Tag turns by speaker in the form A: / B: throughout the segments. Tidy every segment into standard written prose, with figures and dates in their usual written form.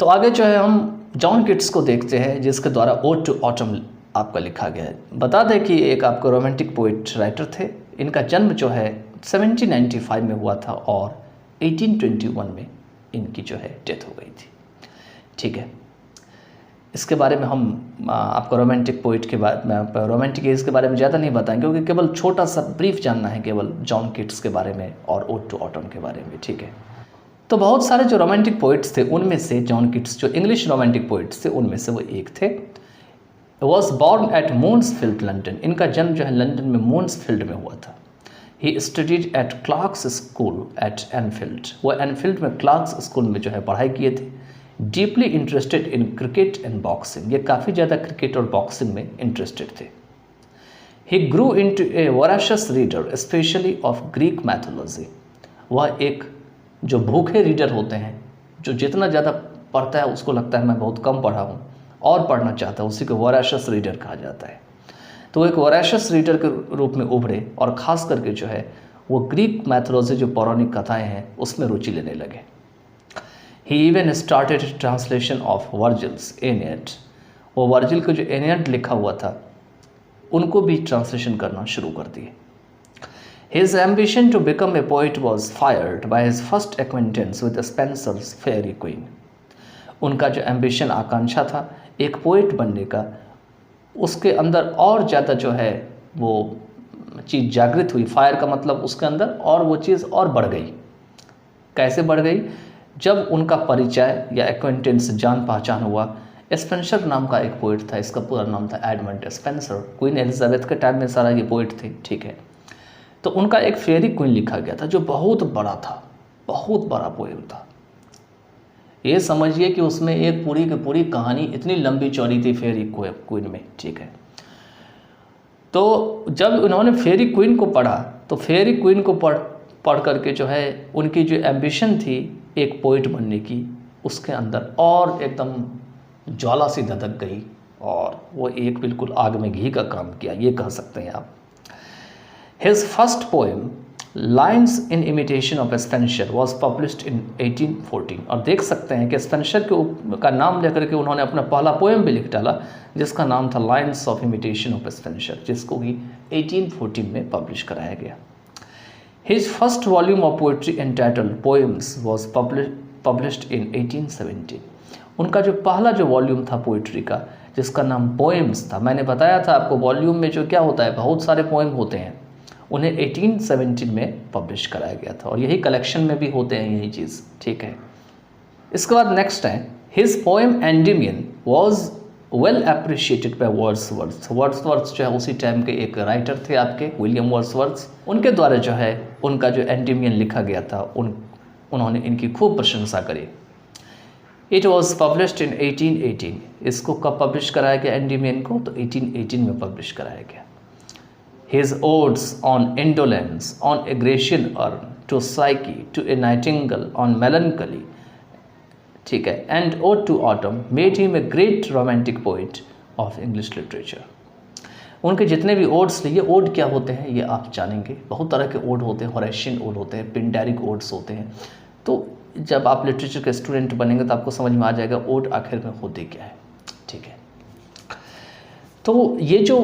A: तो आगे जो है हम जॉन किट्स को देखते हैं, जिसके द्वारा ओड टू ऑटम आपका लिखा गया है। बता दें कि एक आपको रोमांटिक पोइट राइटर थे। इनका जन्म जो है 1795 में हुआ था और 1821 में इनकी जो है डेथ हो गई थी। ठीक है, इसके बारे में हम आपको रोमांटिक पोइट के बारे में, रोमांटिक एज के बारे में ज़्यादा नहीं बताएंगे, क्योंकि केवल छोटा सा ब्रीफ जानना है केवल जॉन किट्स के बारे में और ओड टू ऑटम के बारे में। ठीक है, तो बहुत सारे जो रोमांटिक पोइट्स थे उनमें से जॉन किट्स जो इंग्लिश रोमांटिक पोइट्स थे उनमें से वो एक थे। Was born at Moorfields London. इनका जन्म जो है लंदन में मून्सफील्ड में हुआ था। He studied at Clarke's school at Enfield. वो एनफील्ड में क्लार्क्स स्कूल में जो है पढ़ाई किए थे। Deeply interested in cricket and boxing. ये काफ़ी ज़्यादा क्रिकेट और बॉक्सिंग में इंटरेस्टेड थे। He grew into a voracious reader specially of Greek mythology. वह एक जो भूखे रीडर होते हैं, जो जितना ज़्यादा पढ़ता है उसको लगता है मैं बहुत कम पढ़ा हूँ और पढ़ना चाहता हूँ, उसी को वोराशियस रीडर कहा जाता है। तो एक वोराशियस रीडर के रूप में उभरे और ख़ास करके जो है वो ग्रीक मैथोलॉजी जो पौराणिक कथाएं हैं उसमें रुचि लेने लगे। He even started translation of Virgil's Aeneid. वो वर्जिल को जो एनियड लिखा हुआ था उनको भी ट्रांसलेशन करना शुरू कर दिए। His ambition to become a poet was fired by his first acquaintance with Spenser's Faerie Queen. उनका जो एम्बिशन आकांक्षा था एक पोइट बनने का, उसके अंदर और ज़्यादा जो है वो चीज़ जागृत हुई। फायर का मतलब उसके अंदर और वो चीज़ और बढ़ गई। कैसे बढ़ गई? जब उनका परिचय या एक्वेंटेंस जान पहचान हुआ। स्पेंसर नाम का एक पोइट था, इसका पूरा नाम था एडमंड स्पेंसर। क्वीन एलिजाबेथ के टाइम में सारा ये पोइट थे। ठीक है, तो उनका एक फेरी क्वीन लिखा गया था जो बहुत बड़ा था, बहुत बड़ा पोएम था। ये समझिए कि उसमें एक पूरी की पूरी कहानी इतनी लंबी चौड़ी थी फेरी क्वीन में। ठीक है, तो जब उन्होंने फेरी क्वीन को पढ़ा तो फेरी क्वीन को पढ़ करके जो है उनकी जो एम्बिशन थी एक पोइट बनने की, उसके अंदर और एकदम ज्वाला सी धधक गई और वो एक बिल्कुल आग में घी का काम किया, ये कह सकते हैं आप। His first poem, Lines in Imitation of Spenser, was published in 1814। और देख सकते हैं कि स्पेंसर का नाम लेकर के उन्होंने अपना पहला पोएम भी लिख डाला जिसका नाम था Lines of Imitation of Spenser, जिसको भी 1814 में पब्लिश कराया गया। His first volume of poetry entitled Poems was published in 1817। उनका जो पहला जो वॉल्यूम था पोइट्री का जिसका नाम पोएम्स था, मैंने बताया था आपको वॉल्यूम में जो क्या होता है बहुत सारे पोएम होते हैं, उन्हें 1817 में पब्लिश कराया गया था और यही कलेक्शन में भी होते हैं यही चीज़। ठीक है, इसके बाद नेक्स्ट है his poem Endymion was well appreciated by Wordsworth. Wordsworth जो है उसी टाइम के एक राइटर थे आपके, विलियम वर्ड्सवर्थ। उनके द्वारा जो है उनका जो एंडिमियन लिखा गया था उन्होंने इनकी खूब प्रशंसा करी। It was published in 1818। इसको कब पब्लिश कराया गया एंडिमियन को? तो 1818 में पब्लिश कराया गया। His odes on indolence, on a Grecian urn, to Psyche, to a nightingale, on melancholy, ठीक है, and ode to autumn made him a great romantic poet of English literature। उनके जितने भी ओड्स थे, ये ओड क्या होते हैं ये आप जानेंगे। बहुत तरह के ओड होते हैं, होरेशियन ओड होते हैं, पिंडारिक ओड्स होते हैं। तो जब आप लिटरेचर के स्टूडेंट बनेंगे तो आपको समझ में आ जाएगा ओड आखिर में होते क्या है। ठीक है, तो ये जो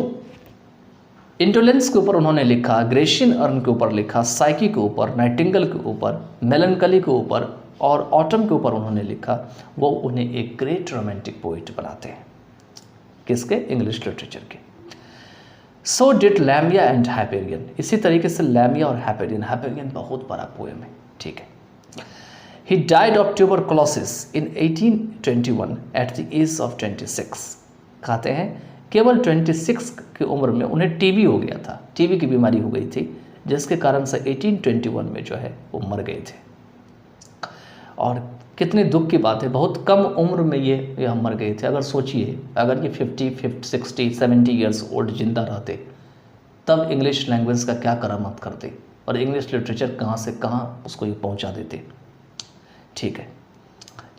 A: इंडोलेंस के ऊपर उन्होंने लिखा, ग्रेशियन अर्न के ऊपर लिखा, साइकी के ऊपर, नाइटिंगेल के ऊपर, मेलनकली के ऊपर और ऑटम के ऊपर उन्होंने लिखा, वो उन्हें एक ग्रेट रोमांटिक पोइट बनाते हैं। किसके? इंग्लिश लिटरेचर के। So did Lamia and Hyperion. इसी तरीके से लैमिया और हाइपेरियन बहुत बड़ा पोएम है। ठीक है, he died of tuberculosis in 1821 at the age of 26। कहते हैं केवल 26 की उम्र में उन्हें टीबी हो गया था, टीबी की बीमारी हो गई थी, जिसके कारण से 1821 में जो है वो मर गए थे। और कितने दुख की बात है, बहुत कम उम्र में ये मर गए थे। अगर सोचिए अगर ये 50, 60, 70 ईयर्स ओल्ड जिंदा रहते तब इंग्लिश लैंग्वेज का क्या करामत करते और इंग्लिश लिटरेचर कहाँ से कहाँ उसको ये पहुँचा देते। ठीक है,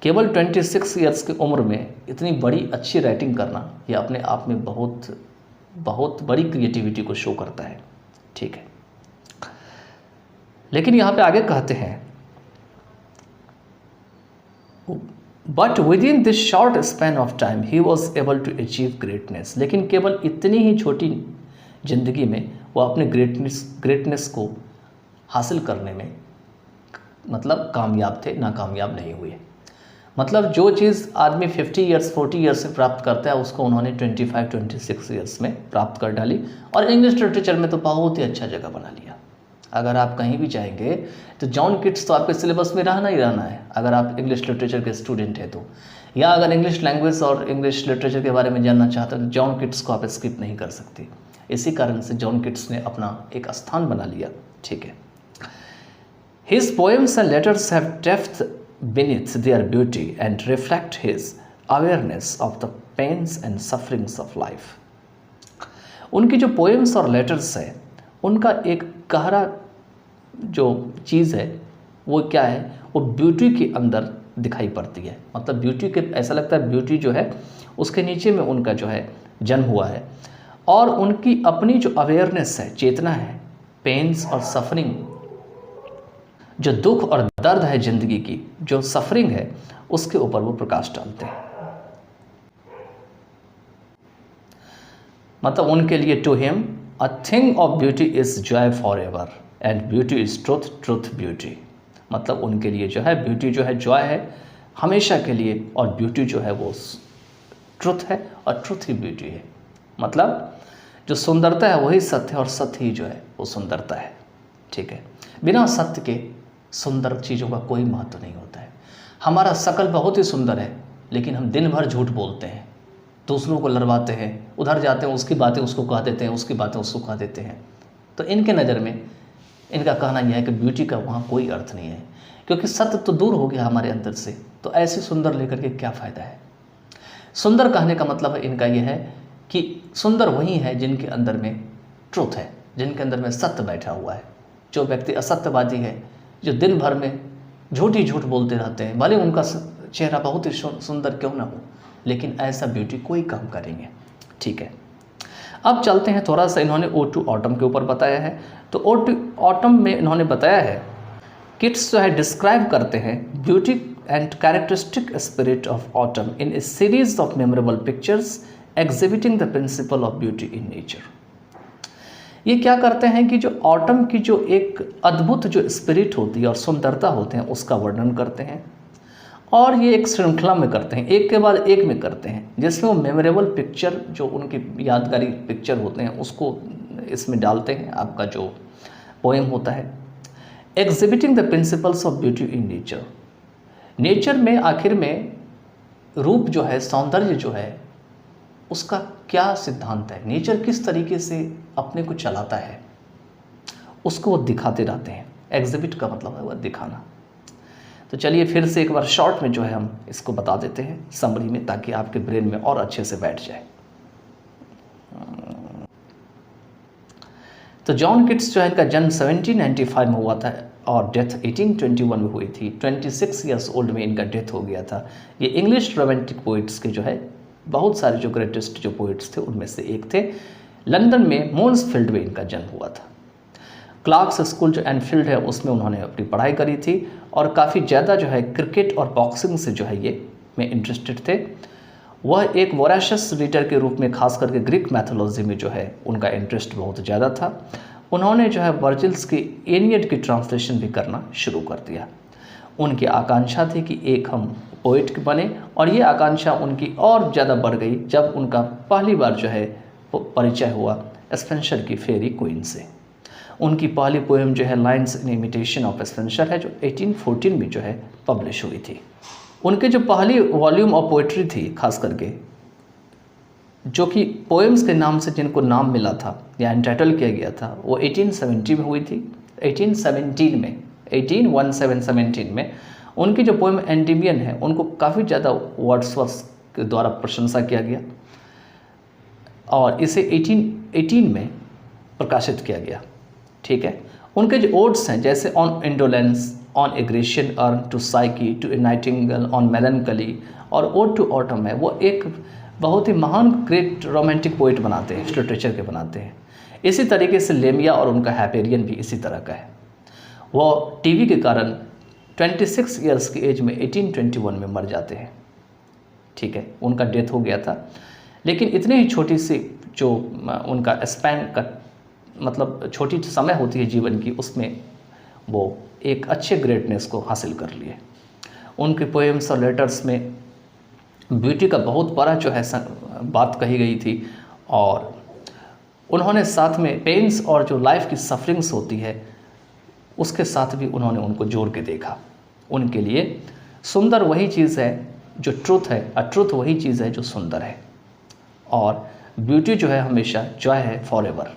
A: केवल 26 ईयर्स की उम्र में इतनी बड़ी अच्छी राइटिंग करना ये अपने आप में बहुत बहुत बड़ी क्रिएटिविटी को शो करता है। ठीक है, लेकिन यहाँ पे आगे कहते हैं but within this short span of time he was able to achieve greatness, लेकिन केवल इतनी ही छोटी जिंदगी में वो अपने ग्रेटनेस को हासिल करने में मतलब कामयाब थे, नाकामयाब नहीं हुए। मतलब जो चीज़ आदमी 50 ईयर्स 40 ईयर्स से प्राप्त करता है उसको उन्होंने 25-26 ईयर्स में प्राप्त कर डाली, और इंग्लिश लिटरेचर में तो बहुत ही अच्छा जगह बना लिया। अगर आप कहीं भी जाएंगे तो जॉन किट्स तो आपके सिलेबस में रहना ही रहना है, अगर आप इंग्लिश लिटरेचर के स्टूडेंट हैं तो, या अगर इंग्लिश लैंग्वेज और इंग्लिश लिटरेचर के बारे में जानना चाहते हैं तो जॉन किट्स को आप स्किप नहीं कर सकते। इसी कारण से जॉन किट्स ने अपना एक स्थान बना लिया। ठीक है, his poems and letters have depth beneath their beauty and reflect his awareness of the pains and sufferings of life. उनकी जो पोएम्स और लेटर्स है उनका एक गहरा जो चीज़ है वो क्या है, वो ब्यूटी के अंदर दिखाई पड़ती है। मतलब ब्यूटी के, ऐसा लगता है ब्यूटी जो है उसके नीचे में उनका जो है जन्म हुआ है, और उनकी अपनी जो अवेयरनेस है, चेतना है, पेन्स और सफरिंग, जो दुख और दर्द है जिंदगी की, जो सफरिंग है, उसके ऊपर वो प्रकाश डालते हैं। मतलब उनके लिए to him a thing of beauty is joy forever and beauty is truth, truth beauty. मतलब उनके लिए जो है ब्यूटी जो है जॉय है हमेशा के लिए, और ब्यूटी जो है वो ट्रुथ है और ट्रुथ ही ब्यूटी है। मतलब जो सुंदरता है वही सत्य है और सत्य ही जो है वो सुंदरता है। ठीक है, बिना सत्य के सुंदर चीज़ों का कोई महत्व नहीं होता है। हमारा शकल बहुत ही सुंदर है लेकिन हम दिन भर झूठ बोलते हैं, दूसरों को लड़वाते हैं, उधर जाते हैं उसकी बातें उसको कह देते हैं, उसकी बातें उसको कह देते हैं। तो इनके नज़र में इनका कहना यह है कि ब्यूटी का वहाँ कोई अर्थ नहीं है, क्योंकि सत्य तो दूर हो गया हमारे अंदर से, तो ऐसे सुंदर लेकर के क्या फ़ायदा है। सुंदर कहने का मतलब इनका यह है कि सुंदर वही है जिनके अंदर में ट्रुथ है, जिनके अंदर में सत्य बैठा हुआ है। जो व्यक्ति असत्यवादी है, जो दिन भर में झूठ बोलते रहते हैं, भले उनका चेहरा बहुत ही सुंदर क्यों ना हो, लेकिन ऐसा ब्यूटी कोई काम करेंगे। ठीक है, अब चलते हैं थोड़ा सा, इन्होंने ओ टू ऑटम के ऊपर बताया है। तो ओ टू ऑटम में इन्होंने बताया है, किट्स जो है डिस्क्राइब करते हैं beauty and characteristic spirit of autumn in A series of memorable pictures exhibiting the principle of beauty in nature. ये क्या करते हैं कि जो ऑटम की जो एक अद्भुत जो स्पिरिट होती है और सुंदरता होते हैं उसका वर्णन करते हैं, और ये एक श्रृंखला में करते हैं, एक के बाद एक में करते हैं, जिसमें वो मेमोरेबल पिक्चर जो उनकी यादगारी पिक्चर होते हैं उसको इसमें डालते हैं। आपका जो पोएम होता है exhibiting the principles of beauty in nature, nature में आखिर में रूप जो है, सौंदर्य जो है, उसका क्या सिद्धांत है, नेचर किस तरीके से अपने को चलाता है, उसको वो दिखाते रहते हैं। एग्जिबिट का मतलब है वह दिखाना। तो चलिए फिर से एक बार शॉर्ट में जो है हम इसको बता देते हैं समरी में, ताकि आपके ब्रेन में और अच्छे से बैठ जाए। तो जॉन किट्स जो है इनका जन्म 1795 में हुआ था और डेथ 1821 में हुई थी। 26 ईयर्स ओल्ड में इनका डेथ हो गया था। ये इंग्लिश रोमांटिक पोइट्स के जो है बहुत सारे जो ग्रेटेस्ट जो पोइट्स थे उनमें से एक थे। लंदन में मून्सफील्ड में इनका जन्म हुआ था। क्लार्क्स स्कूल जो एनफील्ड है उसमें उन्होंने अपनी पढ़ाई करी थी, और काफ़ी ज़्यादा जो है क्रिकेट और बॉक्सिंग से जो है ये में इंटरेस्टेड थे। वह एक वोराशियस रीडर के रूप में खास करके ग्रीक मैथोलॉजी में जो है उनका इंटरेस्ट बहुत ज़्यादा था। उन्होंने जो है वर्जिल्स की एनियड की ट्रांसलेशन भी करना शुरू कर दिया। उनकी आकांक्षा थी कि एक हम पोइट बने, और ये आकांक्षा उनकी और ज़्यादा बढ़ गई जब उनका पहली बार जो है परिचय हुआ स्पेंसर की फेरी क्वीन से। उनकी पहली पोएम जो है lines in imitation of Spencer है, जो 1814 में जो है पब्लिश हुई थी। उनके जो पहली वॉल्यूम ऑफ पोइट्री थी खास करके, जो कि पोएम्स के नाम से जिनको नाम मिला था या एंटाइटल किया गया था, वो 1870 में हुई थी। 1817 में उनकी जो पोएम एंटीबियन है उनको काफ़ी ज़्यादा वर्ड्सवर्थ के द्वारा प्रशंसा किया गया, और इसे 1818 में प्रकाशित किया गया। ठीक है, उनके जो ओड्स हैं जैसे on indolence, on a Grecian urn to Psyche, to a nightingale, on melancholy और ओड टू ऑटम है, वो एक बहुत ही महान ग्रेट रोमांटिक पोइट बनाते हैं, लिटरेचर के बनाते हैं। इसी तरीके से लेमिया और उनका हैपेरियन भी इसी तरह का है। वो टीवी के कारण 26 ईयर्स की एज में 1821 में मर जाते हैं। ठीक है, उनका डेथ हो गया था। लेकिन इतनी ही छोटी सी जो उनका स्पैन का मतलब छोटी समय होती है जीवन की, उसमें वो एक अच्छे ग्रेटनेस को हासिल कर लिए। उनके पोएम्स और लेटर्स में ब्यूटी का बहुत बड़ा जो है बात कही गई थी, और उन्होंने साथ में पेन्स और जो लाइफ की सफरिंग्स होती है उसके साथ भी उन्होंने उनको जोड़ के देखा। उनके लिए सुंदर वही चीज़ है जो ट्रुथ है, ट्रुथ वही चीज़ है जो सुंदर है, और ब्यूटी जो है हमेशा जॉय है फॉरएवर,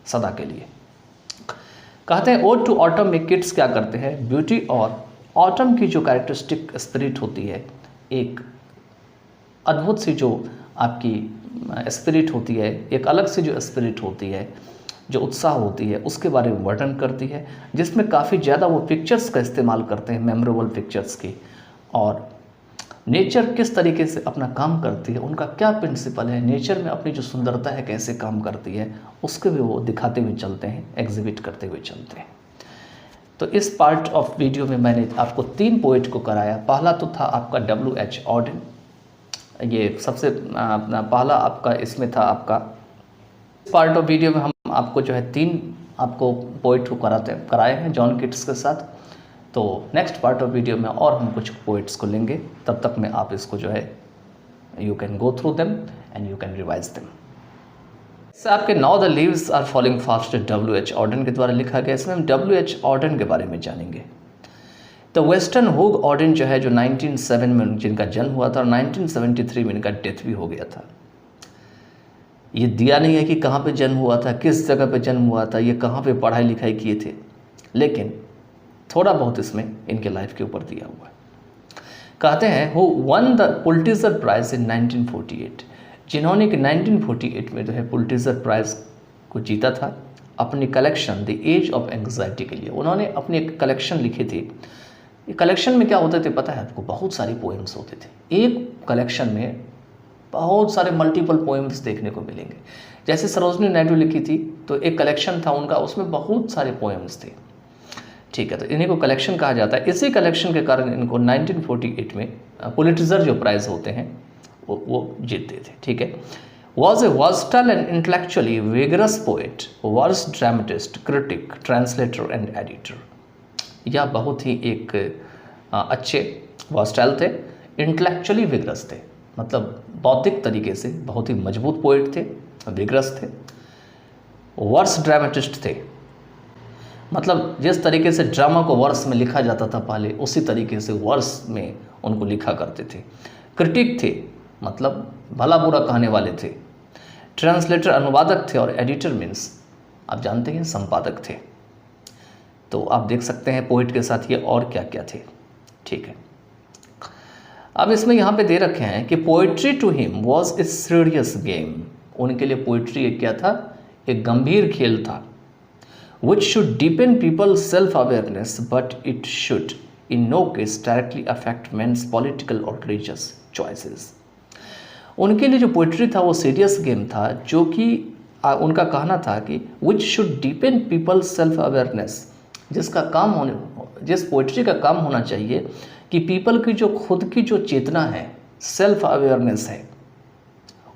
A: सदा के लिए। कहते हैं ओड टू ऑटम में किड्स क्या करते हैं, ब्यूटी और ऑटम की जो कैरेक्टरिस्टिक स्पिरिट होती है, एक अद्भुत सी जो आपकी स्पिरिट होती है, एक अलग सी जो स्पिरिट होती है, जो उत्साह होती है, उसके बारे में वर्णन करती है, जिसमें काफ़ी ज़्यादा वो पिक्चर्स का इस्तेमाल करते हैं, मेमोरेबल पिक्चर्स की, और नेचर किस तरीके से अपना काम करती है, उनका क्या प्रिंसिपल है, नेचर में अपनी जो सुंदरता है कैसे काम करती है, उसके भी वो दिखाते हुए चलते हैं, एग्जिबिट करते हुए चलते हैं। तो इस पार्ट ऑफ वीडियो में मैंने आपको 3 पोइट को कराया। पहला तो था आपका W.H. ऑडेन, ये सबसे पहला आपका इसमें था आपका। पार्ट ऑफ वीडियो में हम आपको जो है 3 आपको पोइट को कराए हैं जॉन किट्स के साथ। तो नेक्स्ट पार्ट ऑफ वीडियो में और हम कुछ पोइट्स को लेंगे, तब तक में आप इसको जो है you can go through them and you can revise them. इससे आपके now the leaves are falling fast W.H. Auden के द्वारा लिखा गया। इसमें हम W.H. ऑडेन के बारे में जानेंगे। द वेस्टर्न हुग ऑडेन जो है, जो 1907 में जिनका जन्म हुआ था और 1973 में इनका डेथ भी हो गया था। ये दिया नहीं है कि कहाँ पे जन्म हुआ था, किस जगह पे जन्म हुआ था, ये कहाँ पे पढ़ाई लिखाई किए थे, लेकिन थोड़ा बहुत इसमें इनके लाइफ के ऊपर दिया हुआ है। कहते हैं who won the Pulitzer prize in 1948, जिन्होंने कि 1948 में जो है पुलिट्जर प्राइज को जीता था अपनी collection the age of anxiety के लिए। उन्होंने अपनी एक कलेक्शन लिखी थी। ये कलेक्शन में क्या होते थे पता है आपको, बहुत सारी पोएम्स होते थे। एक कलेक्शन में बहुत सारे मल्टीपल पोएम्स देखने को मिलेंगे। जैसे सरोजनी नायडू लिखी थी तो एक कलेक्शन था उनका, उसमें बहुत सारे पोएम्स थे, ठीक है। तो इन्हीं को कलेक्शन कहा जाता है। इसी कलेक्शन के कारण इनको 1948 में पुलिट्जर जो प्राइज़ होते हैं वो जीतते थे, ठीक है। Was a versatile and intellectually vigorous poet, verse dramatist, critic, translator and editor. यह बहुत ही एक अच्छे वर्सटाइल थे, इंटेलेक्चुअली विगरस थे, मतलब बौद्धिक तरीके से बहुत ही मजबूत पोएट थे, विगरस थे। वर्स ड्रामेटिस्ट थे, मतलब जिस तरीके से ड्रामा को वर्स में लिखा जाता था पहले, उसी तरीके से वर्स में उनको लिखा करते थे। क्रिटिक थे, मतलब भला बुरा कहने वाले थे। ट्रांसलेटर अनुवादक थे, और एडिटर मीन्स आप जानते हैं संपादक थे। तो आप देख सकते हैं पोइट के साथ ये और क्या क्या थे, ठीक है। अब इसमें यहाँ पे दे रखे हैं कि poetry to him was a serious game. उनके लिए पोइट्री एक क्या था, एक गंभीर खेल था। which should deepen people's self-awareness, but it should in no case directly affect men's political or religious choices. उनके लिए जो पोइट्री था वो सीरियस गेम था, जो कि उनका कहना था कि which should deepen people's self-awareness, जिस पोइट्री का काम होना चाहिए कि पीपल की जो खुद की जो चेतना है, सेल्फ अवेयरनेस है,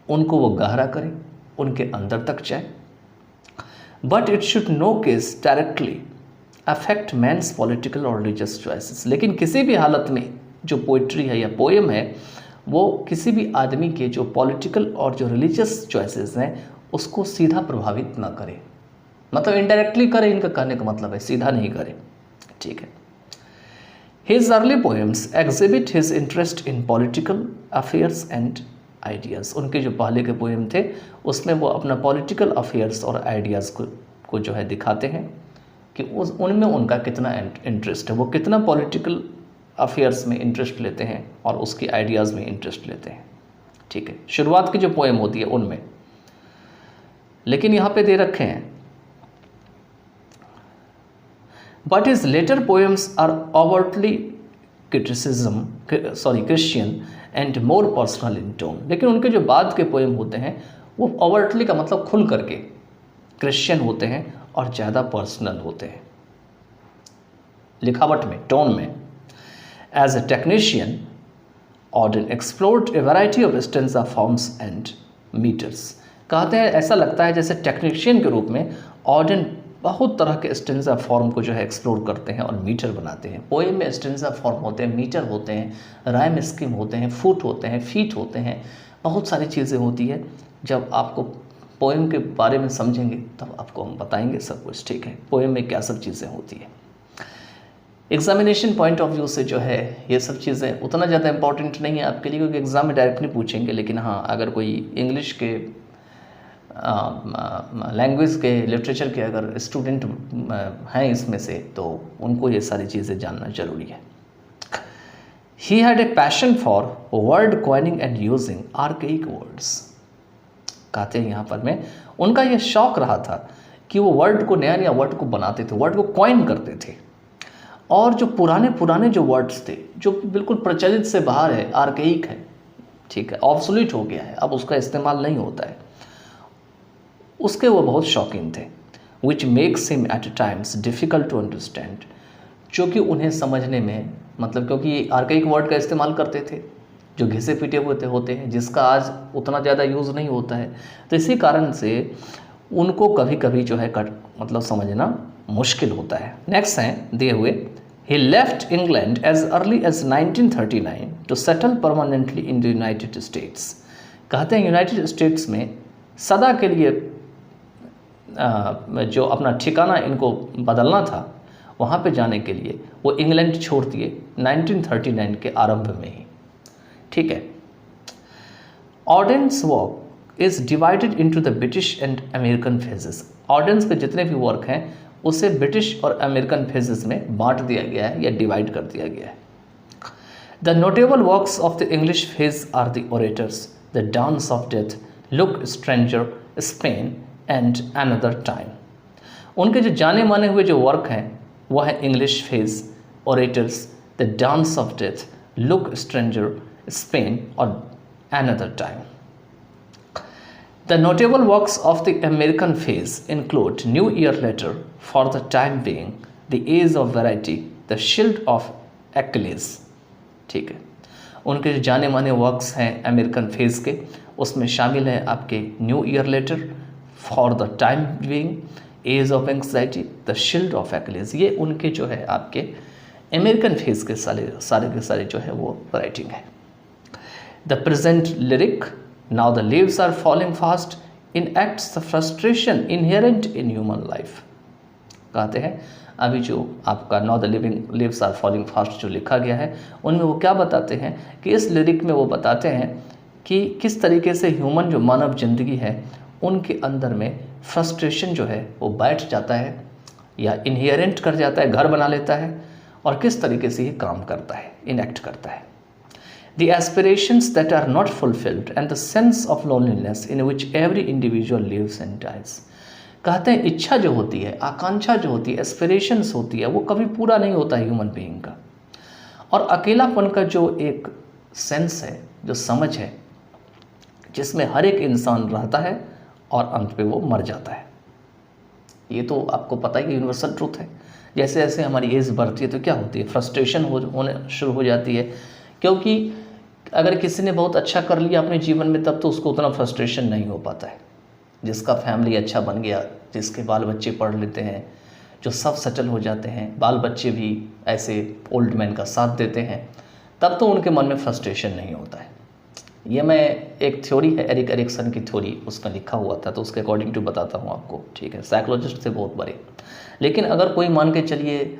A: उनको वो गहरा करे, उनके अंदर तक जाए। But it should no case directly affect man's political और रिलीजियस चॉइसेस। लेकिन किसी भी हालत में जो पोइट्री है या पोएम है वो किसी भी आदमी के जो पॉलिटिकल और जो रिलीजियस चॉइसेस हैं उसको सीधा प्रभावित ना करे, मतलब इनडायरेक्टली करे, इनका कहने का मतलब है सीधा नहीं करे, ठीक है। His early poems exhibit his interest in political affairs and ideas. उनके जो पहले के पोएम थे उसमें वो अपना पॉलिटिकल अफेयर्स और आइडियाज़ को जो है दिखाते हैं कि उनमें उनका कितना इंटरेस्ट है, वो कितना पॉलिटिकल अफेयर्स में इंटरेस्ट लेते हैं और उसकी आइडियाज़ में इंटरेस्ट लेते हैं, ठीक है। शुरुआत की जो पोएम होती है उनमें, लेकिन यहाँ पे दे रखे हैं but his later poems are overtly Christian and more personal in tone. लेकिन उनके जो बाद के पोएम होते हैं वो ओवरटली का मतलब खुल करके क्रिश्चियन होते हैं और ज़्यादा पर्सनल होते हैं लिखावट में, टोन में। As a technician Auden explored a variety of stanza forms and meters. कहते हैं ऐसा लगता है जैसे टेक्नीशियन के रूप में ऑर्डन बहुत तरह के स्टेंजा फॉर्म को जो है एक्सप्लोर करते हैं और मीटर बनाते हैं। पोएम में स्टेंजा फॉर्म होते हैं, मीटर होते हैं, राइम स्कीम होते हैं, फुट होते हैं, फीट होते हैं, बहुत सारी चीज़ें होती है। जब आपको पोएम के बारे में समझेंगे तब आपको हम बताएंगे सब कुछ, ठीक है, पोएम में क्या सब चीज़ें होती है। एग्जामिनेशन पॉइंट ऑफ व्यू से जो है ये सब चीज़ें उतना ज़्यादा इंपॉर्टेंट नहीं है आपके लिए, क्योंकि एग्ज़ाम में डायरेक्ट नहीं पूछेंगे। लेकिन हाँ, अगर कोई इंग्लिश के लैंग्वेज के लिटरेचर के अगर स्टूडेंट हैं इसमें से, तो उनको ये सारी चीज़ें जानना ज़रूरी है। He had a passion for word coining and using archaic words. कहते हैं यहाँ पर में उनका ये शौक रहा था कि वो वर्ड को, नया नया वर्ड को बनाते थे, वर्ड को कॉइन करते थे, और जो पुराने जो वर्ड्स थे जो बिल्कुल प्रचलित से बाहर है, आर्केइक है, ठीक है, ऑब्सोलीट हो गया है, अब उसका इस्तेमाल नहीं होता है, उसके वो बहुत शौकीन थे। Which makes him at times difficult to understand, जो कि उन्हें समझने में, मतलब क्योंकि आर्केइक वर्ड का इस्तेमाल करते थे जो घिसे पीटे हुए होते हैं, जिसका आज उतना ज़्यादा यूज़ नहीं होता है, तो इसी कारण से उनको कभी कभी जो है मतलब समझना मुश्किल होता है। नेक्स्ट हैं दिए हुए, he left England as early as 1939 to settle permanently in the United States. कहते हैं यूनाइटेड स्टेट्स में सदा के लिए जो अपना ठिकाना इनको बदलना था, वहाँ पे जाने के लिए वो इंग्लैंड छोड़ दिए 1939 के आरंभ में ही, ठीक है। Auden's work is divided into the British and American phases. Auden's के जितने भी वर्क हैं उसे ब्रिटिश और अमेरिकन फेजेस में बांट दिया गया है या डिवाइड कर दिया गया है। The notable works of the English phase are the orators, the dance of death, look stranger, Spain and another time. उनके जो जाने माने हुए जो वर्क हैं वह है English phase, orators, the dance of death, look stranger, Spain और another time. The notable works of the American phase include New Year Letter, For the Time Being, The Age of Variety, The Shield of Achilles, ठीक है। उनके जो जाने माने works हैं American phase के, उसमें शामिल है आपके New Year letter, for the time being, age of anxiety, the shield of Achilles. ये उनके जो है आपके अमेरिकन फेज के सारे के सारे जो है वो राइटिंग है। The present lyric, now the leaves are falling fast, enacts the frustration inherent in human life. कहते हैं अभी जो आपका now the leaves are falling fast जो लिखा गया है, उनमें वो क्या बताते हैं कि इस लिरिक में वो बताते हैं कि किस तरीके से ह्यूमन जो मानव जिंदगी है उनके अंदर में फ्रस्ट्रेशन जो है वो बैठ जाता है या इनहेरेंट कर जाता है, घर बना लेता है, और किस तरीके से ये काम करता है, इनएक्ट करता है। The aspirations that are not fulfilled and the sense of loneliness in which every individual lives and dies। कहते हैं इच्छा जो होती है, आकांक्षा जो होती है, एस्पिरेशंस होती है, वो कभी पूरा नहीं होता ह्यूमन बीइंग का, और अकेलापन का जो एक सेंस है, जो समझ है, जिसमें हर एक इंसान रहता है और अंत पे वो मर जाता है। ये तो आपको पता ही यूनिवर्सल ट्रूथ है। जैसे जैसे हमारी एज बढ़ती है तो क्या होती है, फ्रस्ट्रेशन होने शुरू हो जाती है, क्योंकि अगर किसी ने बहुत अच्छा कर लिया अपने जीवन में तब तो उसको उतना फ्रस्ट्रेशन नहीं हो पाता है। जिसका फैमिली अच्छा बन गया, जिसके बाल बच्चे पढ़ लेते हैं, जो सब सेटल हो जाते हैं, बाल बच्चे भी ऐसे ओल्ड मैन का साथ देते हैं, तब तो उनके मन में फ्रस्ट्रेशन नहीं होता है। ये मैं एक थ्योरी है, एरिक एरिक्सन की थ्योरी, उसमें लिखा हुआ था तो उसके अकॉर्डिंग टू बताता हूँ आपको, ठीक है। साइकोलॉजिस्ट थे बहुत बड़े, लेकिन अगर कोई मान के चलिए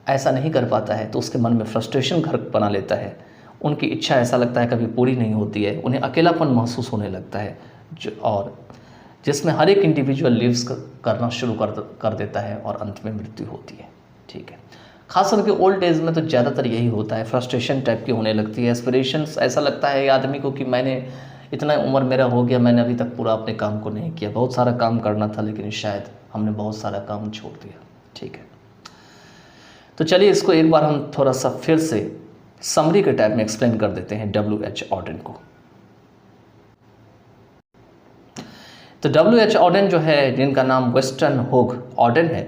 A: ऐसा नहीं कर पाता है तो उसके मन में फ्रस्ट्रेशन घर बना लेता है, उनकी इच्छा ऐसा लगता है कभी पूरी नहीं होती है, उन्हें अकेलापन महसूस होने लगता है, और जिसमें हर एक इंडिविजुअल लिव्स करना शुरू कर देता है और अंत में मृत्यु होती है, ठीक है। खास करके ओल्ड एज में तो ज़्यादातर यही होता है, फ्रस्ट्रेशन टाइप की होने लगती है, एस्पिरेशंस, ऐसा लगता है आदमी को कि मैंने इतना उम्र मेरा हो गया, मैंने अभी तक पूरा अपने काम को नहीं किया, बहुत सारा काम करना था लेकिन शायद हमने बहुत सारा काम छोड़ दिया, ठीक है। तो चलिए इसको एक बार हम थोड़ा सा फिर से समरी के टाइप में एक्सप्लेन कर देते हैं W.H. ऑर्डन को। तो W.H. ऑर्डन जो है, जिनका नाम वेस्टर्न होग ऑर्डन है,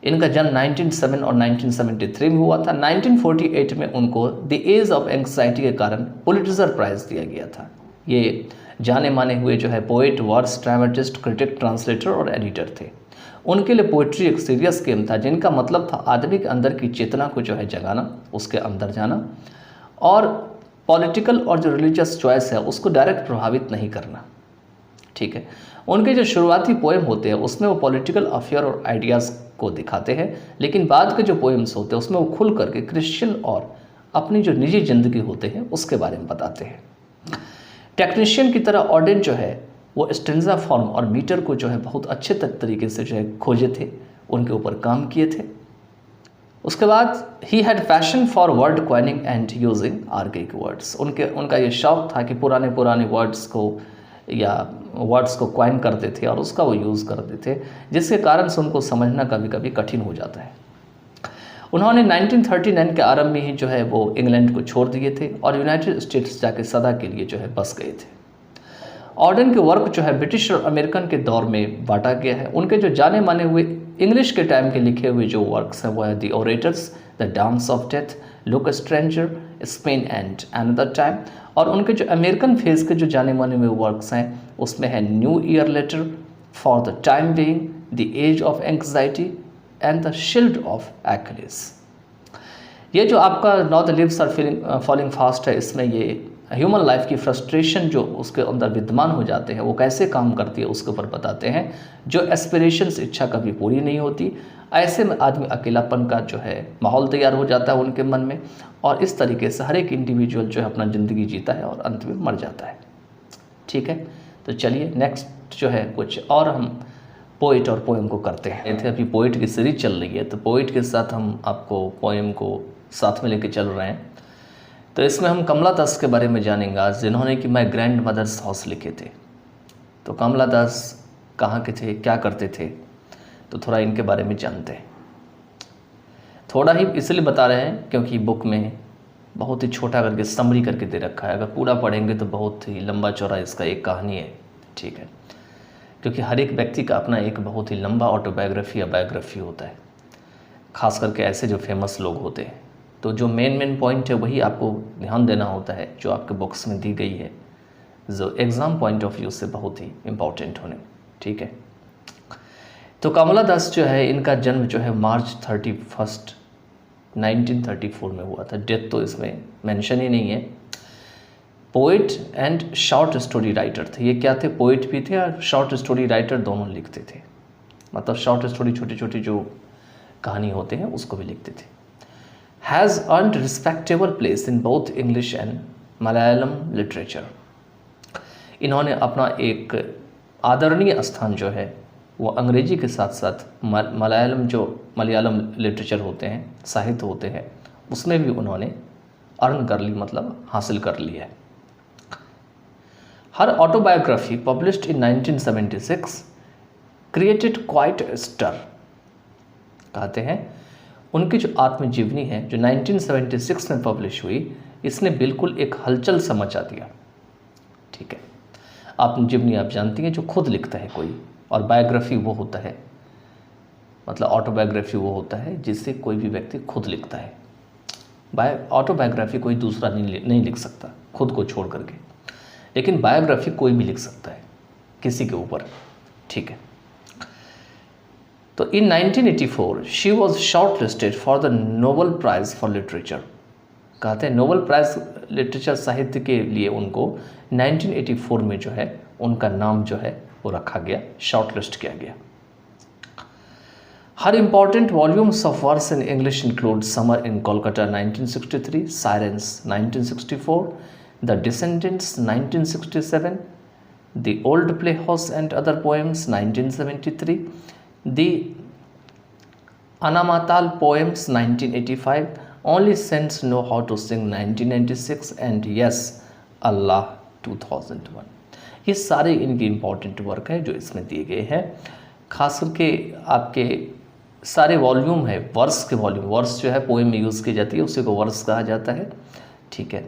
A: इनका जन्म 1907 और 1973 में हुआ था। 1948 में उनको द एज ऑफ एंग्जाइटी के कारण पुलिट्जर प्राइज दिया गया था। ये जाने माने हुए जो है poet, words, dramatist, critic, translator और एडिटर थे। उनके लिए पोइट्री एक सीरियस गेम था जिनका मतलब था आदमी के अंदर की चेतना को जो है जगाना, उसके अंदर जाना, और पॉलिटिकल और जो रिलीजियस चॉइस है उसको डायरेक्ट प्रभावित नहीं करना। ठीक है, उनके जो शुरुआती पोएम होते हैं उसमें वो पॉलिटिकल अफेयर और आइडियाज़ को दिखाते हैं, लेकिन बाद के जो पोएम्स होते हैं उसमें वो खुल करके क्रिश्चियन और अपनी जो निजी ज़िंदगी होते हैं उसके बारे में बताते हैं। टेक्नीशियन की तरह ऑडेन जो है वो स्टेंजा फॉर्म और मीटर को जो है बहुत अच्छे तरीके से जो है खोजे थे, उनके ऊपर काम किए थे। उसके बाद he had passion for word coining and using archaic words. उनका ये शौक था कि पुराने वर्ड्स को या वर्ड्स को क्वाइन करते थे और उसका वो यूज़ करते थे, जिसके कारण से उनको समझना कभी कभी कठिन हो जाता है। उन्होंने 1939 के आरंभ में ही जो है वो इंग्लैंड को छोड़ दिए थे और यूनाइटेड स्टेट्स जाके सदा के लिए जो है बस गए थे। ऑडेन के वर्क जो है ब्रिटिश और अमेरिकन के दौर में बांटा गया है। उनके जो जाने माने हुए इंग्लिश के टाइम के लिखे हुए जो वर्क्स हैं वो है the orators, the dance of death, look stranger, Spain and another time. और उनके जो अमेरिकन फेज के जो जाने माने हुए वर्क्स हैं उसमें है New Year letter, for the time being, the age of anxiety and the shield of Achilles. ये जो आपका now the leaves are falling fast है, इसमें ये ह्यूमन लाइफ की फ्रस्ट्रेशन जो उसके अंदर विद्यमान हो जाते हैं वो कैसे काम करती है उसके ऊपर बताते हैं। जो एस्पिरेशंस, इच्छा कभी पूरी नहीं होती, ऐसे में आदमी अकेलापन का जो है माहौल तैयार हो जाता है उनके मन में, और इस तरीके से हर एक इंडिविजुअल जो है अपना ज़िंदगी जीता है और अंत में मर जाता है। ठीक है, तो चलिए नेक्स्ट जो है कुछ और हम पोइट और पोएम को करते हैं। अभी पोइट की सीरीज चल रही है तो पोइट के साथ हम आपको पोएम को साथ में लेके चल रहे हैं। तो इसमें हम कमला दास के बारे में जानेंगे आज, जिन्होंने कि माय ग्रैंड मदर्स हाउस लिखे थे। तो कमला दास कहाँ के थे, क्या करते थे, तो थोड़ा इनके बारे में जानते हैं। थोड़ा ही इसलिए बता रहे हैं क्योंकि बुक में बहुत ही छोटा करके समरी करके दे रखा है। अगर पूरा पढ़ेंगे तो बहुत ही लंबा चौड़ा इसका एक कहानी है। ठीक है, क्योंकि हर एक व्यक्ति का अपना एक बहुत ही लंबा ऑटोबायोग्राफी या बायोग्राफी होता है, खास करके ऐसे जो फेमस लोग होते हैं। तो जो मेन पॉइंट है वही आपको ध्यान देना होता है जो आपके बुक्स में दी गई है, जो एग्ज़ाम पॉइंट ऑफ व्यू से बहुत ही इम्पॉर्टेंट होने। ठीक है, तो कमला दास जो है इनका जन्म जो है मार्च 31 1934 में हुआ था। डेथ तो इसमें मेंशन ही नहीं है। Poet and short story writer थे। ये क्या थे, पोइट भी थे और शॉर्ट स्टोरी राइटर दोनों लिखते थे। मतलब शॉर्ट स्टोरी, छोटी छोटी जो कहानी होते हैं उसको भी लिखते थे। Has earned respectable place in both English and Malayalam literature. इन्होंने अपना एक आदरणीय स्थान जो है वो अंग्रेजी के साथ साथ मलयालम लिटरेचर होते हैं, साहित्य होते हैं, उसमें भी उन्होंने अर्न कर ली, मतलब हासिल कर ली है। Her autobiography published in 1976 created quite stir. कहते हैं उनकी जो आत्मजीवनी है जो 1976 में पब्लिश हुई, इसने बिल्कुल एक हलचल सा मचा दिया। ठीक है, आत्मजीवनी आप जानती हैं जो खुद लिखता है कोई, और बायोग्राफी वो होता है, मतलब ऑटोबायोग्राफी वो होता है जिससे कोई भी व्यक्ति खुद लिखता है। ऑटोबायोग्राफी कोई दूसरा नहीं लिख सकता खुद को छोड़ करके, लेकिन बायोग्राफी कोई भी लिख सकता है किसी के ऊपर। ठीक है, तो इन 1984 she was short listed for the Nobel prize for literature. कहते हैं नोबेल प्राइज़ लिटरेचर साहित्य के लिए उनको 1984 में जो है उनका नाम जो है वो रखा गया, शॉर्ट लिस्ट किया गया। हर important volumes of verse in English include summer in Kolkata 1963, sirens 1964, the descendants 1967, the old play house and other poems 1973, the Anamalai poems 1985, only saints no how to sing 1996 and yes अल्लाह 2001। ये सारे इनके important work हैं जो इसमें दिए गए हैं। खास करके आपके सारे वॉल्यूम है, वर्स के वॉल्यूम, वर्स जो है पोएम में यूज़ की जाती है उसी को वर्स कहा जाता है। ठीक है,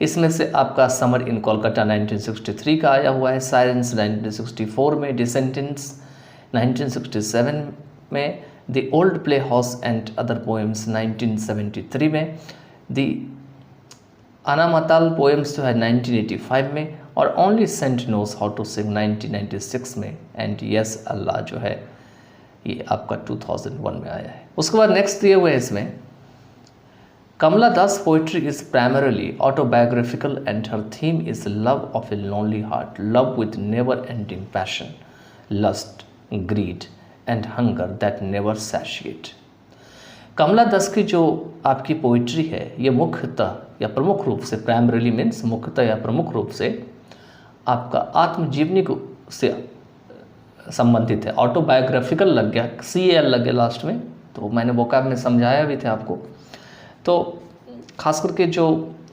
A: इसमें से आपका समर इन कोलकाता 1963 का आया हुआ है, साइरेंस 1964 में, डिसेंडेंट्स 1967 में, the old play house and other poems 1973 में, द अनामाताल पोएम्स जो है 1985 में, और only saint knows how to sing 1996 में, एंड यस अल्लाह जो है ये आपका 2001 में आया है। उसके बाद नेक्स्ट दिए हुए है इसमें, Kamala Das poetry is primarily autobiographical and her theme is love of a lonely heart, love with never ending passion, lust, greed and hunger that never satiate. Kamala Das की जो आपकी पोइट्री है ये मुख्यतः या प्रमुख रूप से, प्राइमरली मीन्स मुख्यतः या प्रमुख रूप से आपका आत्मजीवनी को से संबंधित है। ऑटोबायोग्राफिकल लग गया, CAL लग गया लास्ट में, तो मैंने वोकैब में समझाया भी था आपको। तो खास करके जो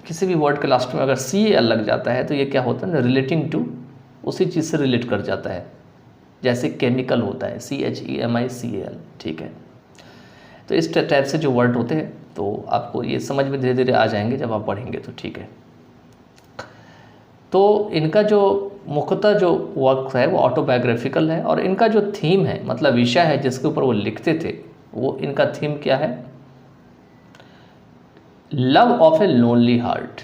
A: किसी भी वर्ड के लास्ट में अगर CAL लग जाता है तो ये क्या होता है ना, रिलेटिंग टू, उसी चीज़ से रिलेट कर जाता है। जैसे केमिकल होता है CHEMICAL, ठीक है। तो इस टाइप से जो वर्ड होते हैं तो आपको ये समझ में धीरे धीरे आ जाएंगे जब आप पढ़ेंगे, तो ठीक है। तो इनका जो मुख्यतः जो वर्क है वो ऑटोबायोग्राफिकल है, और इनका जो थीम है, मतलब विषय है जिसके ऊपर वो लिखते थे, वो इनका थीम क्या है, love of a lonely heart,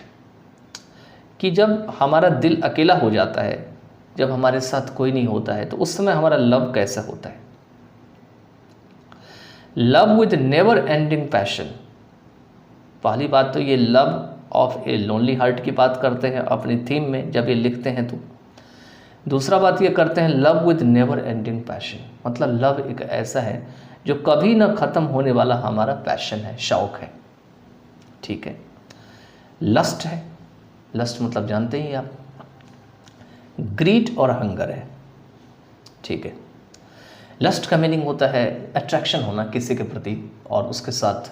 A: कि जब हमारा दिल अकेला हो जाता है, जब हमारे साथ कोई नहीं होता है, तो उस समय हमारा लव कैसा होता है। Love with never ending passion, पहली बात तो ये love of a lonely heart की बात करते हैं अपनी थीम में जब ये लिखते हैं। तो दूसरा बात ये करते हैं love with never ending passion, मतलब लव एक ऐसा है जो कभी ना ख़त्म होने वाला हमारा पैशन है, शौक है, ठीक है। लस्ट है, लस्ट मतलब जानते ही आप, ग्रीड और हंगर है, ठीक है। लस्ट का मीनिंग होता है अट्रैक्शन होना किसी के प्रति, और उसके साथ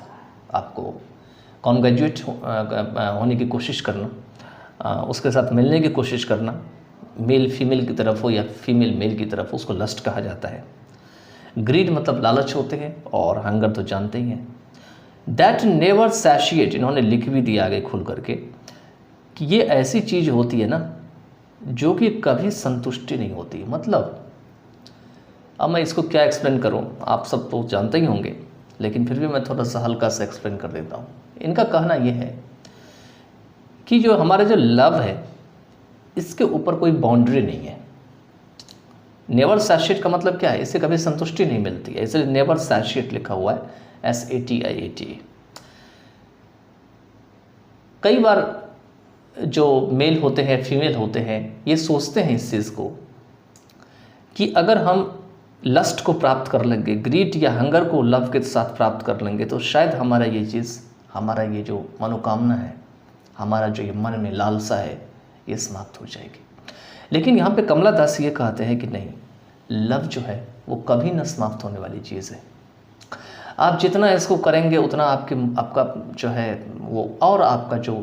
A: आपको कॉन्ग्रेजुएट होने की कोशिश करना, उसके साथ मिलने की कोशिश करना, मेल फीमेल की तरफ हो या फीमेल मेल की तरफ, उसको लस्ट कहा जाता है। ग्रीड मतलब लालच होते हैं, और हंगर तो जानते ही हैं। दैट नेवर सैशिएट, इन्होंने लिख भी दिया आगे खुल करके कि ये ऐसी चीज़ होती है ना जो कि कभी संतुष्टि नहीं होती। मतलब अब मैं इसको क्या एक्सप्लेन करूं, आप सब तो जानते ही होंगे, लेकिन फिर भी मैं थोड़ा सा हल्का सा एक्सप्लेन कर देता हूं। इनका कहना यह है कि जो हमारा जो लव है इसके ऊपर कोई बाउंड्री नहीं है। नेवर सैशिएट का मतलब क्या है, इससे कभी संतुष्टि नहीं मिलती है, इसलिए नेवर सैशिएट लिखा हुआ है, SATIAT। कई बार जो मेल होते हैं, फीमेल होते हैं, ये सोचते हैं इस चीज़ को कि अगर हम लस्ट को प्राप्त कर लेंगे, ग्रीड या हंगर को लव के साथ प्राप्त कर लेंगे, तो शायद हमारा ये चीज़, हमारा ये जो मनोकामना है, हमारा जो ये मन में लालसा है, ये समाप्त हो जाएगी। लेकिन यहाँ पे कमला दास ये कहते हैं कि नहीं, लव जो है वो कभी न समाप्त होने वाली चीज़ है। आप जितना इसको करेंगे उतना आपका जो है वो, और आपका जो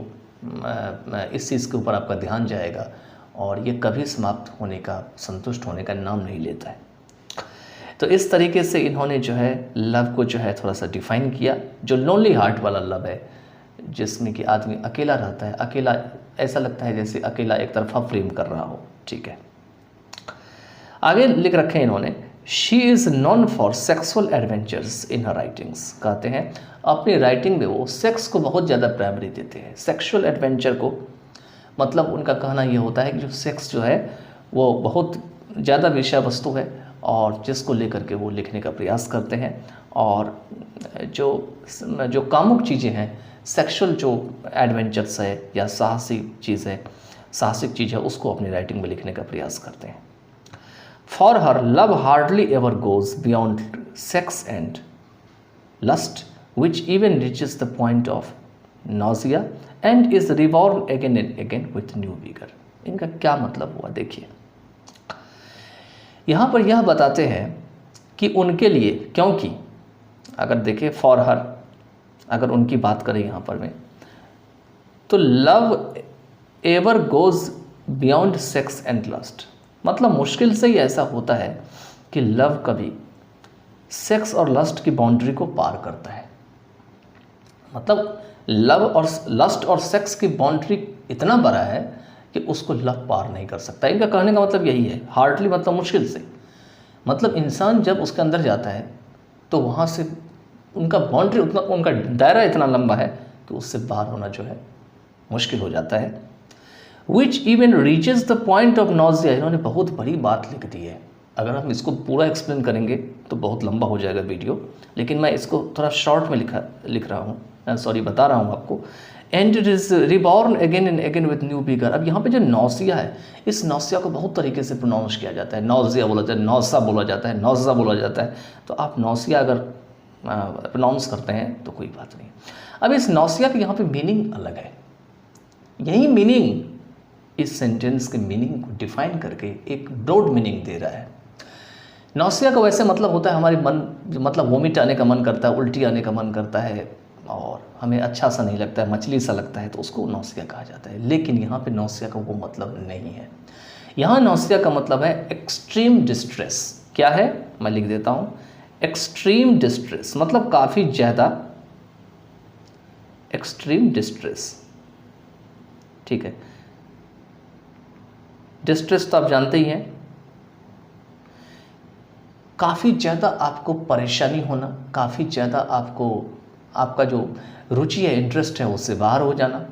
A: इस चीज़ के ऊपर आपका ध्यान जाएगा, और ये कभी समाप्त होने का, संतुष्ट होने का नाम नहीं लेता है। तो इस तरीके से इन्होंने जो है लव को जो है थोड़ा सा डिफाइन किया, जो लोनली हार्ट वाला लव है, जिसमें कि आदमी अकेला रहता है, अकेला ऐसा लगता है जैसे अकेला एक तरफा प्रेम कर रहा हो, ठीक है। आगे लिख रखे हैं इन्होंने, she is known for sexual adventures in her writings, कहते हैं अपनी राइटिंग में वो सेक्स को बहुत ज़्यादा प्राइमरी देते हैं, सेक्सुअल एडवेंचर को। मतलब उनका कहना ये होता है कि जो सेक्स जो है वो बहुत ज़्यादा विषय वस्तु है, और जिसको लेकर के वो लिखने का प्रयास करते हैं, और जो कामुक चीज़ें हैं, सेक्सुअल जो एडवेंचर्स है या साहसिक चीज़ है, उसको अपनी राइटिंग में लिखने का प्रयास करते हैं। For her love hardly ever goes beyond sex and lust which even reaches the point of nausea and is reborn again and again with new vigour. इनका क्या मतलब हुआ, देखिए यहाँ पर यह बताते हैं कि उनके लिए, क्योंकि अगर देखें फॉर हर, अगर उनकी बात करें यहाँ पर में, तो love ever goes beyond sex and lust, मतलब मुश्किल से ही ऐसा होता है कि लव कभी सेक्स और लस्ट की बाउंड्री को पार करता है। मतलब लव और लस्ट और सेक्स की बाउंड्री इतना बड़ा है कि उसको लव पार नहीं कर सकता। इनका कहने का मतलब यही है, हार्डली मतलब मुश्किल से, मतलब इंसान जब उसके अंदर जाता है तो वहाँ से उनका बाउंड्री उतना, उनका दायरा इतना लंबा है कि उससे बाहर होना जो है मुश्किल हो जाता है। Which even reaches the point of nausea, इन्होंने बहुत बड़ी बात लिख दी है। अगर हम इसको पूरा एक्सप्लेन करेंगे तो बहुत लंबा हो जाएगा वीडियो, लेकिन मैं इसको थोड़ा शॉर्ट में लिख रहा हूँ, सॉरी बता रहा हूँ आपको। And it is reborn again and again with new vigour. अब यहाँ पे जो नौसिया है, इस नौसिया को बहुत तरीके से प्रोनाउंस किया जाता है। नौजिया बोला जाता है, नौसा बोला जाता है, नौजा बोला जाता है। तो आप नौसिया अगर प्रोनाउंस करते हैं तो कोई बात नहीं। अब इस नौसिया की यहाँ पे मीनिंग अलग है। यही मीनिंग इस सेंटेंस के मीनिंग को डिफाइन करके एक ब्रॉड मीनिंग दे रहा है। नौसिया का वैसे मतलब होता है हमारे मन, मतलब वोमिट आने का मन करता है, उल्टी आने का मन करता है और हमें अच्छा सा नहीं लगता है, मछली सा लगता है, तो उसको नौसिया कहा जाता है। लेकिन यहाँ पे नौसिया का वो मतलब नहीं है। यहाँ नौसिया का मतलब है एक्सट्रीम डिस्ट्रेस। क्या है, मैं लिख देता हूँ। एक्सट्रीम डिस्ट्रेस मतलब काफ़ी ज़्यादा, एक्सट्रीम डिस्ट्रेस, ठीक है। डिस्ट्रेस तो आप जानते ही हैं, काफ़ी ज़्यादा आपको परेशानी होना, काफ़ी ज़्यादा आपको, आपका जो रुचि है, इंटरेस्ट है, उससे बाहर हो जाना,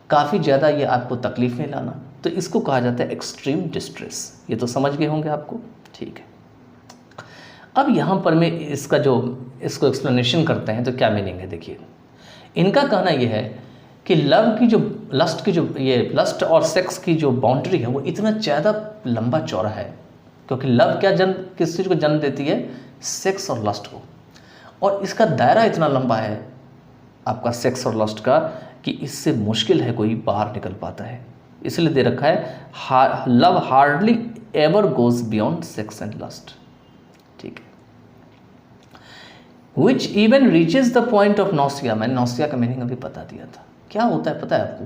A: काफ़ी ज़्यादा ये आपको तकलीफ में लाना, तो इसको कहा जाता है एक्सट्रीम डिस्ट्रेस। ये तो समझ गए होंगे आपको, ठीक है। अब यहाँ पर मैं इसका जो, इसको एक्सप्लेनेशन करते हैं तो क्या मीनिंग है। देखिए, इनका कहना यह है कि लव की जो, लस्ट की जो, ये लस्ट और सेक्स की जो बाउंड्री है वो इतना ज़्यादा लंबा चौड़ा है, क्योंकि लव क्या जन्म, किस चीज़ को जन्म देती है, सेक्स और लस्ट को, और इसका दायरा इतना लंबा है आपका सेक्स और लस्ट का कि इससे मुश्किल है कोई बाहर निकल पाता है। इसलिए दे रखा है love hardly ever goes beyond sex and lust, ठीक है। Which even reaches the point of nausea, मैंने नौसिया का मीनिंग अभी बता दिया था। क्या होता है पता है आपको,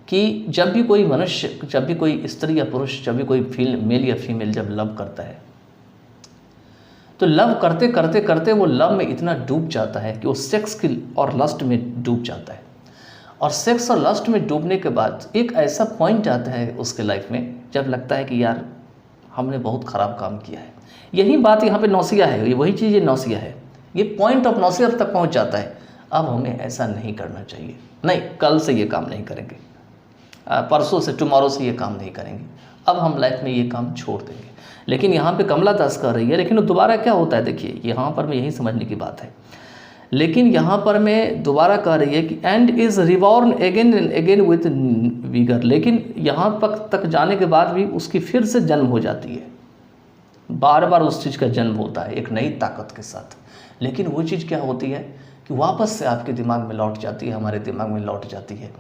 A: कि जब भी कोई मनुष्य, जब भी कोई स्त्री या पुरुष, जब भी कोई मेल या फीमेल जब लव करता है, तो लव करते करते करते वो लव में इतना डूब जाता है कि वो सेक्स की और लस्ट में डूब जाता है। और सेक्स और लस्ट में डूबने के बाद एक ऐसा पॉइंट आता है उसके लाइफ में जब लगता है कि यार हमने बहुत ख़राब काम किया है। यही बात यहाँ पे नौसिया है, ये वही चीज़ ये नौसिया है। ये पॉइंट ऑफ नौसिया तक पहुँच जाता है, अब हमें ऐसा नहीं करना चाहिए, नहीं कल से ये काम नहीं करेंगे, परसों से, टुमारो से ये काम नहीं करेंगे, अब हम लाइफ में ये काम छोड़ देंगे। लेकिन यहाँ पे कमला दास कह रही है, लेकिन दोबारा क्या होता है, देखिए यहाँ पर मैं यही समझने की बात है। लेकिन यहाँ पर मैं दोबारा कह रही है कि and is reborn again and again with vigour, लेकिन यहाँ तक जाने के बाद भी उसकी फिर से जन्म हो जाती है, बार बार उस चीज़ का जन्म होता है एक नई ताकत के साथ। लेकिन वो चीज़ क्या होती है कि वापस से आपके दिमाग में लौट जाती है, हमारे दिमाग में लौट जाती है।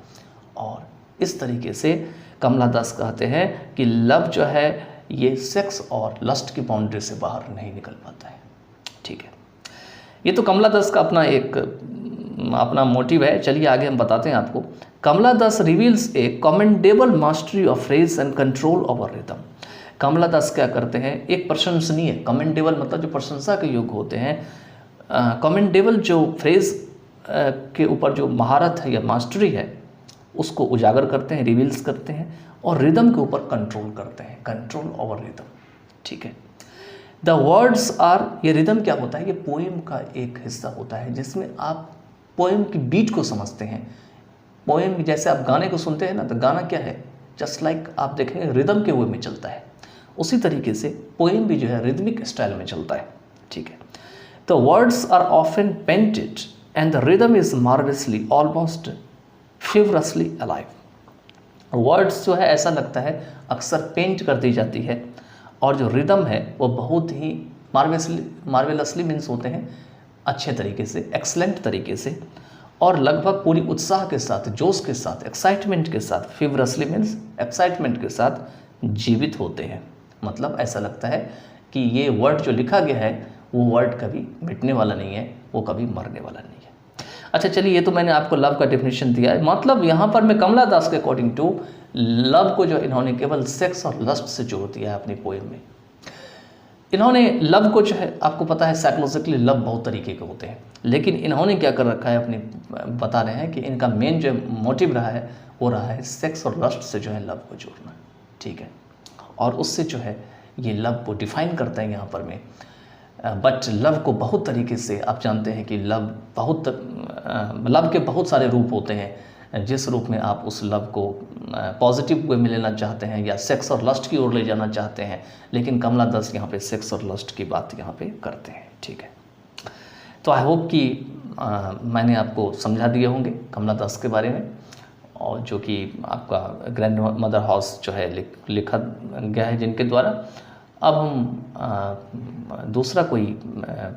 A: और इस तरीके से कमला दास कहते हैं कि लव जो है ये सेक्स और लस्ट की बाउंड्री से बाहर नहीं निकल पाता है, ठीक है। ये तो कमला दास का अपना मोटिव है। चलिए आगे हम बताते हैं आपको। Kamala Das reveals a commendable mastery of phrase and control over rhythm. Kamala Das क्या करते हैं, एक प्रशंसनीय, कमेंडेबल मतलब जो प्रशंसा के योग्य होते हैं, कमेंडेबल जो फ्रेज के ऊपर जो महारत है या मास्टरी है उसको उजागर करते हैं, रिवील्स करते हैं, और रिदम के ऊपर कंट्रोल करते हैं, कंट्रोल ओवर रिदम, ठीक है। द वर्ड्स आर, ये रिदम क्या होता है, ये पोएम का एक हिस्सा होता है जिसमें आप पोएम की बीट को समझते हैं। पोएम जैसे आप गाने को सुनते हैं ना, तो गाना क्या है, जस्ट लाइक आप देखेंगे रिदम के वे में चलता है, उसी तरीके से पोएम भी जो है रिदमिक स्टाइल में चलता है, ठीक है। The words are often painted and the rhythm is marvellously almost feverishly alive. Words जो है ऐसा लगता है अक्सर पेंट कर दी जाती है, और जो रिदम है वो बहुत ही मार्वेलसली मीन्स होते हैं अच्छे तरीके से, एक्सलेंट तरीके से, और लगभग पूरी उत्साह के साथ, जोश के साथ, एक्साइटमेंट के साथ, फिवरसली मीन्स एक्साइटमेंट के साथ जीवित होते हैं। मतलब ऐसा लगता है कि ये वर्ड जो लिखा गया है वो वर्ड कभी मिटने वाला नहीं है, वो कभी मरने वाला नहीं है। अच्छा चलिए, ये तो मैंने आपको लव का डेफिनेशन दिया है। मतलब यहाँ पर मैं कमला दास के अकॉर्डिंग टू लव को जो इन्होंने केवल सेक्स और लस्ट से जोड़ दिया है अपनी पोएम में। इन्होंने लव को जो है, आपको पता है साइकोलॉजिकली लव बहुत तरीके के होते हैं, लेकिन इन्होंने क्या कर रखा है अपनी, बता रहे हैं कि इनका मेन जो मोटिव रहा है वो रहा है सेक्स और लस्ट से जो है लव को जोड़ना, ठीक है। और उससे जो है ये लव को डिफाइन करते हैं यहाँ पर में बट लव को बहुत तरीके से आप जानते हैं कि लव के बहुत सारे रूप होते हैं। जिस रूप में आप उस लव को पॉजिटिव वे में लेना चाहते हैं या सेक्स और लस्ट की ओर ले जाना चाहते हैं, लेकिन कमला दास यहाँ पे सेक्स और लस्ट की बात यहाँ पे करते हैं। ठीक है, तो आई होप कि मैंने आपको समझा दिए होंगे कमला दास के बारे में, और जो कि आपका ग्रैंड मदर हाउस जो है लिखा गया है जिनके द्वारा। अब हम दूसरा कोई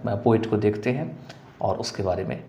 A: पोइट को देखते हैं और उसके बारे में